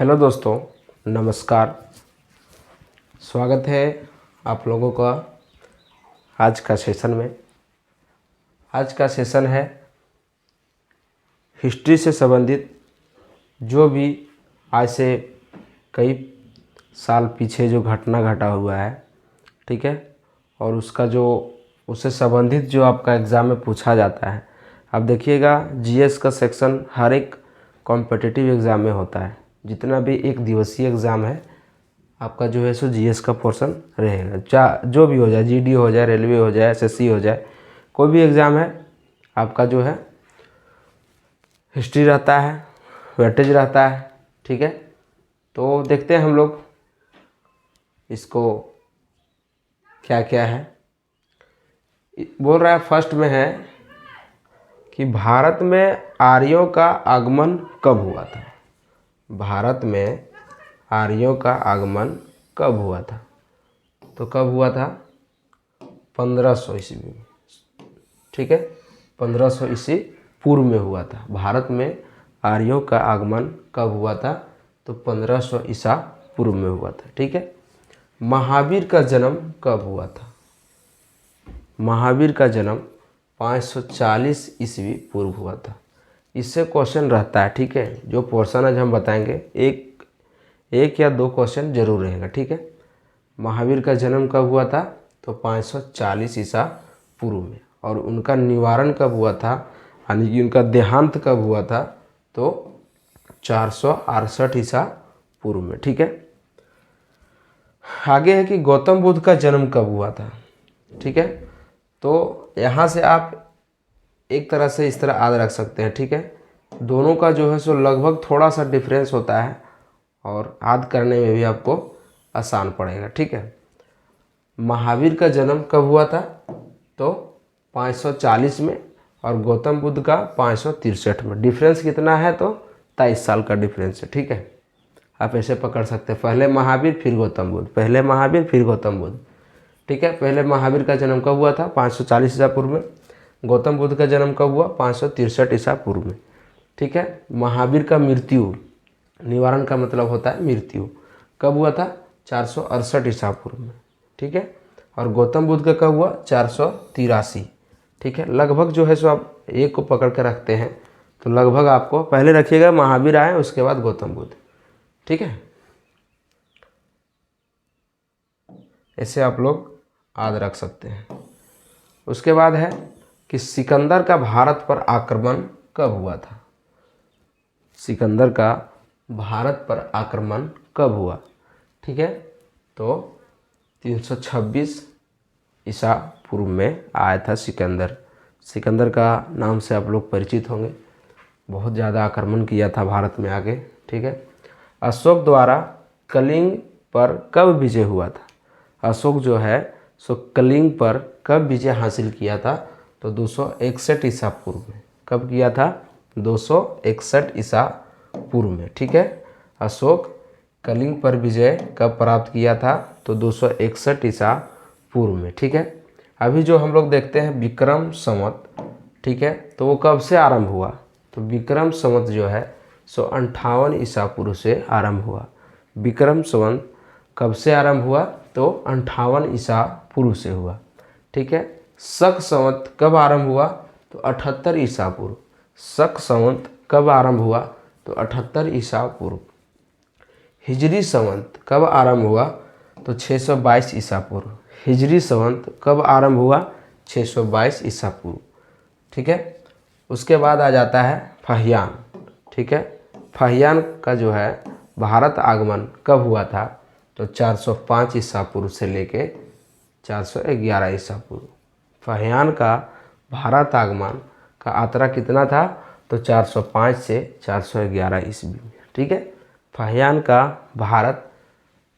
Hello दोस्तों, नमस्कार। स्वागत है आप लोगों का आज का सेशन में। आज का सेशन है हिस्ट्री से संबंधित जो भी आज से कई साल पीछे जो घटना घटा हुआ है, ठीक है, और उसका जो उससे संबंधित जो आपका एग्ज़ाम में पूछा जाता है। अब देखिएगा, जीएस का सेक्शन हर एक कॉम्पिटिटिव एग्ज़ाम में होता है। जितना भी एक दिवसीय एग्ज़ाम है आपका जो है सो जीएस का पोर्शन रहेगा। जो भी हो जाए, जीडी हो जाए, रेलवे हो जाए, एसएससी हो जाए, कोई भी एग्ज़ाम है आपका जो है हिस्ट्री रहता है, वेटेज रहता है, ठीक है। तो देखते हैं हम लोग इसको क्या क्या है। बोल रहा है फर्स्ट में है कि भारत में आर्यों का आगमन कब हुआ था। भारत में आर्यों का आगमन कब हुआ था? तो कब हुआ था? 1500 ईस्वी में, ठीक है। 1500 ईस्वी पूर्व में हुआ था। भारत में आर्यों का आगमन कब हुआ था? तो 1500 ईसा पूर्व में हुआ था, ठीक है। महावीर का जन्म कब हुआ था? महावीर का जन्म 540 ईस्वी पूर्व हुआ था। इससे क्वेश्चन रहता है, ठीक है। जो पोर्शन आज हम बताएंगे एक या दो क्वेश्चन जरूर रहेगा, ठीक है। महावीर का जन्म कब हुआ था? तो 540 ईसा पूर्व में। और उनका निवारण कब हुआ था, यानी कि उनका देहांत कब हुआ था? तो 468 ईसा पूर्व में, ठीक है। आगे है कि गौतम बुद्ध का जन्म कब हुआ था, ठीक है। तो यहाँ से आप एक तरह से इस तरह याद रख सकते हैं, ठीक है। दोनों का जो है सो लगभग थोड़ा सा डिफरेंस होता है और याद करने में भी आपको आसान पड़ेगा, ठीक है। महावीर का जन्म कब हुआ था? तो 540 में, और गौतम बुद्ध का 563 में। डिफरेंस कितना है? तो 23 साल का डिफरेंस है, ठीक है। आप ऐसे पकड़ सकते हैं, पहले महावीर फिर गौतम बुद्ध, पहले महावीर फिर गौतम बुद्ध, ठीक है। पहले महावीर का जन्म कब हुआ था? 540 ईसा पूर्व में। गौतम बुद्ध का जन्म कब हुआ? 563 ईसा पूर्व में, ठीक है। महावीर का मृत्यु, निवारण का मतलब होता है मृत्यु, कब हुआ था? 468 ईसा पूर्व में, ठीक है। और गौतम बुद्ध का कब हुआ? 483, ठीक है। लगभग जो है सो आप एक को पकड़ कर रखते हैं तो लगभग आपको पहले रखिएगा महावीर आए, उसके बाद गौतम बुद्ध, ठीक है। ऐसे आप लोग याद रख सकते हैं। उसके बाद है कि सिकंदर का भारत पर आक्रमण कब हुआ था? सिकंदर का भारत पर आक्रमण कब हुआ, ठीक है। तो 326 ईसा पूर्व में आया था सिकंदर। सिकंदर का नाम से आप लोग परिचित होंगे, बहुत ज़्यादा आक्रमण किया था भारत में आगे, ठीक है। अशोक द्वारा कलिंग पर कब विजय हुआ था? अशोक जो है सो कलिंग पर कब विजय हासिल किया था? तो 261 ईसा पूर्व में। कब किया था? 261 ईसा पूर्व में, ठीक है। अशोक कलिंग पर विजय कब प्राप्त किया था? तो 261 ईसा पूर्व में, ठीक है। अभी जो हम लोग देखते हैं विक्रम संवत, ठीक है, तो वो कब से आरंभ हुआ? तो विक्रम संवत जो है सो 58 ईसा पूर्व से आरंभ हुआ। विक्रम संवत कब से आरंभ हुआ? तो 58 ईसा पूर्व से हुआ, ठीक है। शक संवत कब आरंभ हुआ? तो 78 ईसा पूर्व। शक संवत कब आरंभ हुआ? तो 78 ईसा पूर्व। हिजरी संवत कब आरंभ हुआ? तो 622 ईसा पूर्व। हिजरी संवत कब आरंभ हुआ? 622 ईसा पूर्व, ठीक है। उसके बाद आ जाता है फाहियान, ठीक है। फाहियान का जो है भारत आगमन कब हुआ था? तो 405 ईसा पूर्व से लेके 411 ईसा पूर्व। फाहियान का भारत आगमन का यात्रा कितना था? तो 405 से 411 ईस्वी में, ठीक है। फाहियान का भारत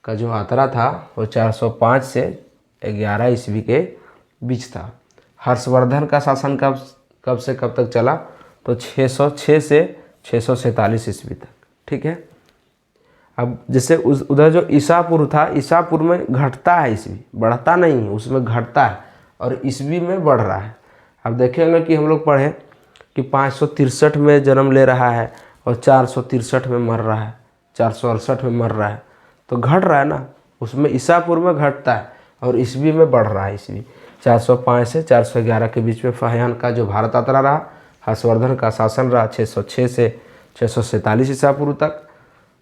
का जो यात्रा था वो 405 से 11 ईस्वी के बीच था। हर्षवर्धन का शासन कब से कब तक चला? तो 606 से 647 ईस्वी तक, ठीक है। अब जैसे उधर जो ईसापुर था, ईसापुर में घटता है ईस्वी, बढ़ता नहीं है, उसमें घटता है, और ईस्वी में बढ़ रहा है। अब देखेंगे कि हम लोग पढ़े कि 563 में जन्म ले रहा है और 463 में मर रहा है, 468 में मर रहा है, तो घट रहा है ना, उसमें ईसा पूर्व में घटता है और ईस्वी में बढ़ रहा है। ईस्वी 405 से 411 के बीच में फाहियान का जो भारत यात्रा रहा, हर्षवर्धन का शासन रहा 606 से 647 ईसा पूर्व तक।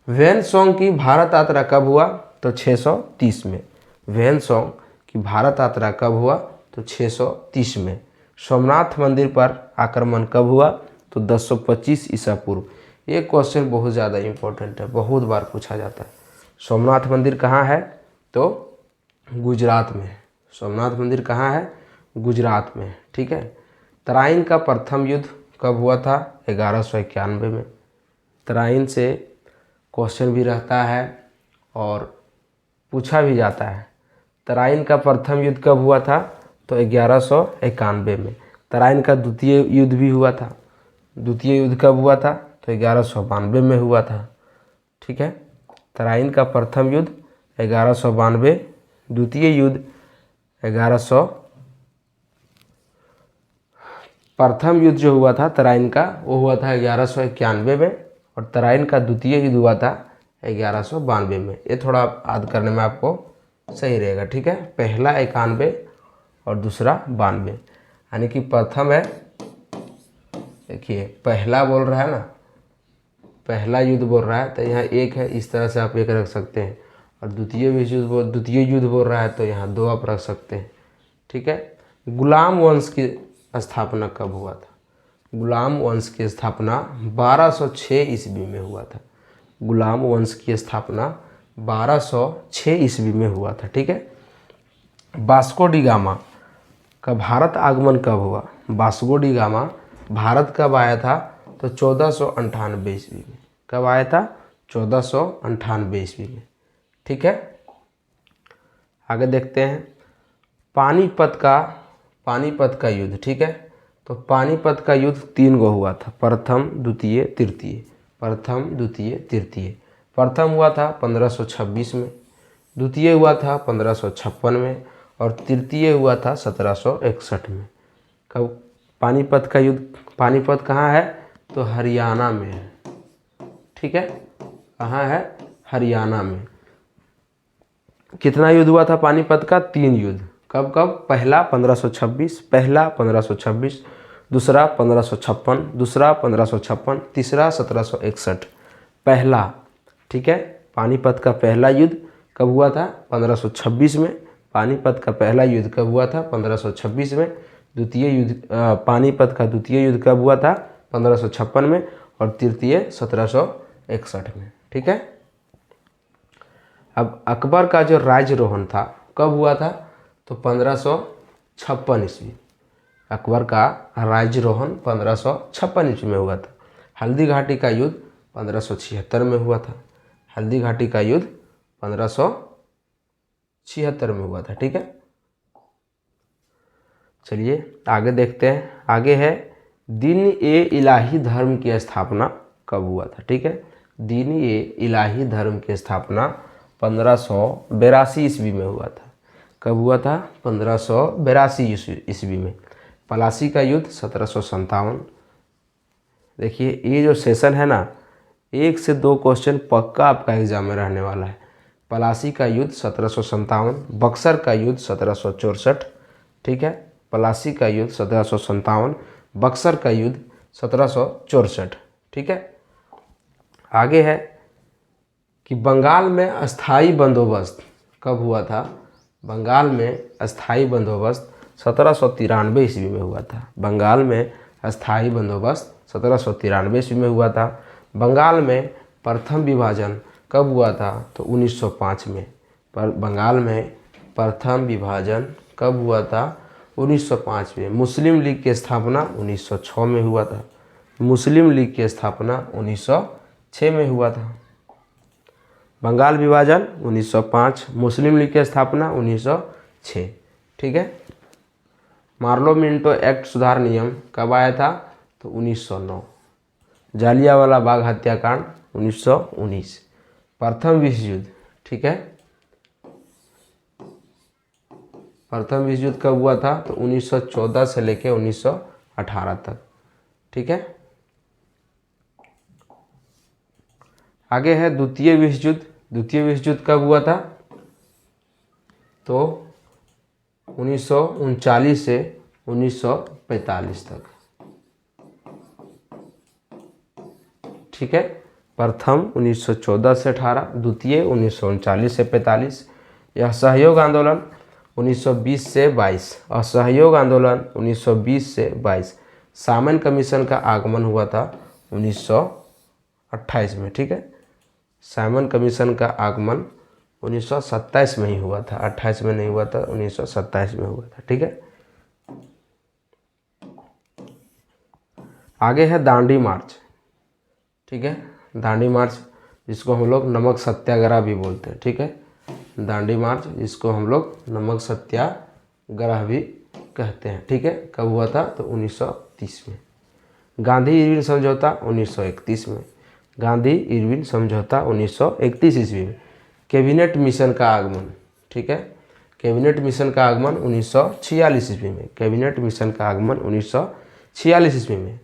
ह्वेनसांग की भारत यात्रा कब हुआ, तो 630 में। ह्वेनसांग की भारत यात्रा कब हुआ, तो 630 में। सोमनाथ मंदिर पर आक्रमण कब हुआ, तो 1025 ईसा पूर्व। ये क्वेश्चन बहुत ज़्यादा इम्पोर्टेंट है, बहुत बार पूछा जाता है। सोमनाथ मंदिर कहाँ है, तो गुजरात में। सोमनाथ मंदिर कहाँ है, गुजरात में, ठीक है। तराइन का प्रथम युद्ध कब हुआ था, 1191 में। तराइन से क्वेश्चन भी रहता है और पूछा भी जाता है। तराइन का प्रथम युद्ध कब हुआ था, तो 1191 में। तराइन का द्वितीय युद्ध भी हुआ था। द्वितीय युद्ध कब हुआ था, तो 1192 में हुआ था, ठीक है। तराइन का प्रथम युद्ध 1192, द्वितीय युद्ध 1100। प्रथम युद्ध जो हुआ था तराइन का, वो हुआ था 1191 में, और तराइन का द्वितीय युद्ध हुआ था 1192 में। ये थोड़ा याद करने में आपको सही रहेगा, ठीक है। पहला 91 और दूसरा 92, यानी कि प्रथम है, देखिए पहला बोल रहा है ना, पहला युद्ध बोल रहा है तो यहाँ एक है, इस तरह से आप एक रख सकते हैं। और द्वितीय युद्ध बोल रहा है तो यहाँ 2 आप रख सकते हैं, ठीक है। गुलाम वंश की स्थापना कब हुआ था, गुलाम वंश की स्थापना 1206 ईस्वी में हुआ था। गुलाम वंश की स्थापना 1206 ईस्वी में हुआ था, ठीक है। वास्को डी गामा का भारत आगमन कब हुआ, वास्को डी गामा भारत कब आया था, तो 1498 ईस्वी में। कब आया था, 1498 ईस्वी में, ठीक है। आगे देखते हैं पानीपत का युद्ध, ठीक है। तो पानीपत का युद्ध 3 गो हुआ था, प्रथम द्वितीय तृतीय। प्रथम द्वितीय तृतीय। प्रथम हुआ था 1526 में, द्वितीय हुआ था 1556 में, और तृतीय हुआ था 1761 में। कब पानीपत का युद्ध, पानीपत कहाँ है, तो हरियाणा में है, ठीक है। कहाँ है, हरियाणा में। कितना युद्ध हुआ था पानीपत का, 3 युद्ध। कब कब, पहला 1526, दूसरा 1556, दूसरा 1556, तीसरा 1761। पहला, ठीक है, पानीपत का पहला युद्ध कब हुआ था, 1526 में। पानीपत का पहला युद्ध कब हुआ था, 1526 में। द्वितीय युद्ध, पानीपत का द्वितीय युद्ध कब हुआ था, 1556 में, और तृतीय 1761 में, ठीक है। अब अकबर का जो राज्यरोहण था कब हुआ था, तो 1556 ईस्वी। अकबर का राज्यरोहण 1556 ईस्वी में हुआ था। हल्दी घाटी का युद्ध 1576 में हुआ था। हल्दी घाटी का युद्ध 1576 में हुआ था, ठीक है। चलिए आगे देखते हैं। आगे है दीन-ए-इलाही धर्म की स्थापना कब हुआ था, ठीक है। दीन-ए-इलाही धर्म की स्थापना 1582 ईस्वी में हुआ था। कब हुआ था, 1582 ईस्वी में। पलासी का युद्ध 1757। देखिए ये जो सेशन है ना, 1 से 2 क्वेश्चन पक्का आपका एग्जाम में रहने वाला है। पलासी का युद्ध 1757, बक्सर का युद्ध 1764, ठीक है। पलासी का युद्ध 1757, बक्सर का युद्ध 1764, ठीक है। आगे है कि बंगाल में अस्थाई बंदोबस्त कब हुआ था। बंगाल में अस्थाई बंदोबस्त 1793 ईस्वी में हुआ था। बंगाल में अस्थाई बंदोबस्त 1793 ईस्वी में हुआ था। बंगाल में प्रथम विभाजन कब हुआ था, तो 1905 में। पर बंगाल में प्रथम विभाजन कब हुआ था, 1905 में। मुस्लिम लीग की स्थापना 1906 में हुआ था। मुस्लिम लीग की स्थापना 1906 में हुआ था। बंगाल विभाजन 1905, मुस्लिम लीग की स्थापना 1906, ठीक है। मार्लो मिंटो एक्ट सुधार नियम कब आया था, तो 1909। जालियांवाला बाग हत्याकांड 1919। प्रथम विश्व युद्ध, ठीक है। प्रथम विश्व युद्ध कब हुआ था, तो 1914 से लेकर 1918 तक, ठीक है। आगे है द्वितीय विश्व युद्ध। द्वितीय विश्व युद्ध कब हुआ था? तो 1939 से 1945 तक। ठीक है, प्रथम 1914 से 18, द्वितीय 1939 से 45। यह सहयोग आंदोलन 1920 से 22। असहयोग आंदोलन 1920 से 22। सामन कमीशन का आगमन हुआ था 1928 में। ठीक है, सामन कमीशन का आगमन 1927 में ही हुआ था, 28 में नहीं हुआ था, 1927 में हुआ था। ठीक है, आगे है दांडी मार्च। ठीक है, दांडी मार्च जिसको हम लोग नमक सत्याग्रह भी बोलते हैं। ठीक है, दांडी मार्च जिसको हम लोग नमक सत्याग्रह भी कहते हैं। ठीक है, कब हुआ था? तो 1930 में। गांधी इरविन समझौता 1931 में। गांधी इरविन समझौता 1931 ईस्वी में। कैबिनेट मिशन का आगमन। ठीक है, कैबिनेट मिशन का आगमन 1946 ईस्वी में। कैबिनेट मिशन का आगमन 1946 ईस्वी में।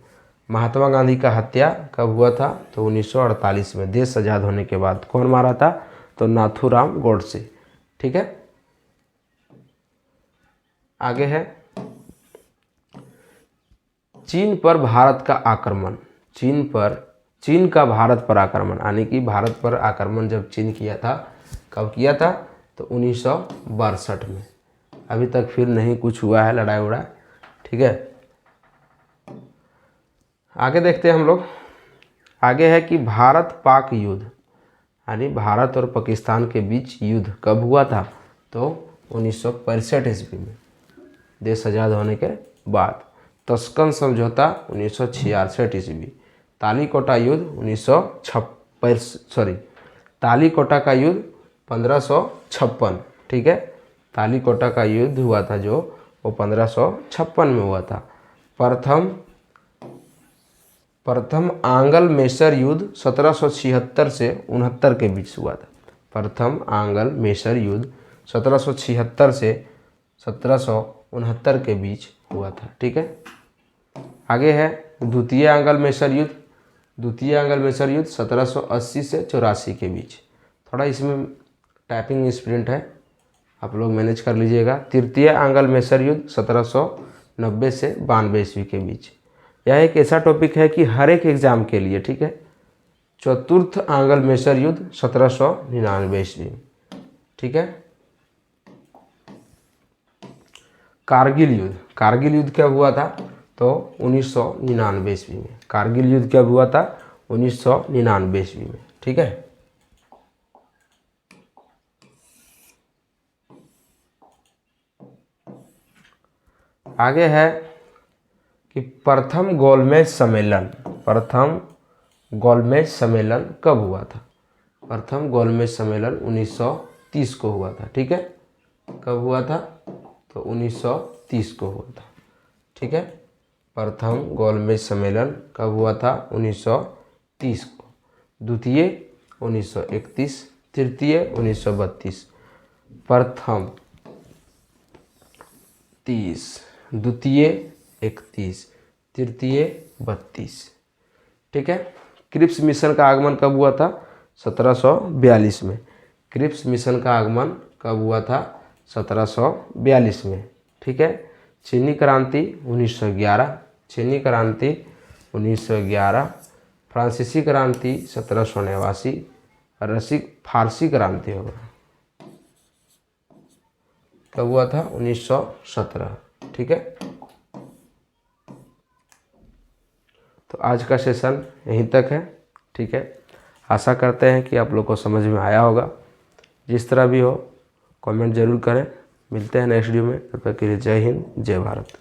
महात्मा गांधी का हत्या कब हुआ था? तो 1948 में। देश आज़ाद होने के बाद कौन मारा था? तो नाथूराम गोडसे। ठीक है, आगे है चीन पर भारत का आक्रमण। चीन का भारत पर आक्रमण, यानी कि भारत पर आक्रमण जब चीन किया था, कब किया था? तो 1962 में। अभी तक फिर नहीं कुछ हुआ है, लड़ाई उड़ाई। ठीक है, आगे देखते हैं हम लोग। आगे है कि भारत पाक युद्ध, यानी भारत और पाकिस्तान के बीच युद्ध कब हुआ था? तो 1965 ईस्वी में, देश आज़ाद होने के बाद। तस्कन समझौता 1966 ईस्वी। तालीकोटा युद्ध 1956 तालीकोटा का युद्ध 1556। ठीक है, तालीकोटा का युद्ध हुआ था जो, वो 1556 में हुआ था। प्रथम आंग्ल मैसूर युद्ध 1776 से 69 के बीच हुआ था। प्रथम आंग्ल मैसूर युद्ध 1776 से 1769 के बीच हुआ था। ठीक है, आगे है द्वितीय आंग्ल मैसूर युद्ध। द्वितीय आंग्ल मैसूर युद्ध 1780 से 84 के बीच। थोड़ा इसमें टाइपिंग स्प्रिंट है, आप लोग मैनेज कर लीजिएगा। तृतीय आंग्ल मैसूर युद्ध 1790 से 92 ईस्वी के बीच। यह एक ऐसा टॉपिक है कि हर एक एग्जाम के लिए। ठीक है, चतुर्थ आंग्ल मैसूर युद्ध 1799 ईस्वी। ठीक है, कारगिल युद्ध। कारगिल युद्ध कब हुआ था? तो 1999 ईस्वी में। कारगिल युद्ध कब हुआ था? 1999 ईस्वी में। ठीक है, आगे है कि प्रथम गोलमेज सम्मेलन। प्रथम गोलमेज सम्मेलन कब हुआ था? प्रथम गोलमेज सम्मेलन 1930 को हुआ था। ठीक है, कब हुआ था? तो 1930 को हुआ था। ठीक है, प्रथम गोलमेज सम्मेलन कब हुआ था? 1930 को। द्वितीय 1931, तृतीय 1932, प्रथम 30, द्वितीय 31, तृतीय 32। ठीक है, क्रिप्स मिशन का आगमन कब हुआ था? 1742 में। क्रिप्स मिशन का आगमन कब हुआ था? 1742 में। ठीक है, चीनी क्रांति 1911। चीनी क्रांति 1911। फ्रांसीसी क्रांति 1789। फारसी क्रांति होगा कब हुआ था? 1917। ठीक है, तो आज का सेशन यहीं तक है। ठीक है, आशा करते हैं कि आप लोग को समझ में आया होगा। जिस तरह भी हो कमेंट जरूर करें। मिलते हैं नेक्स्ट वीडियो में, तब तक के लिए जय हिंद, जय भारत।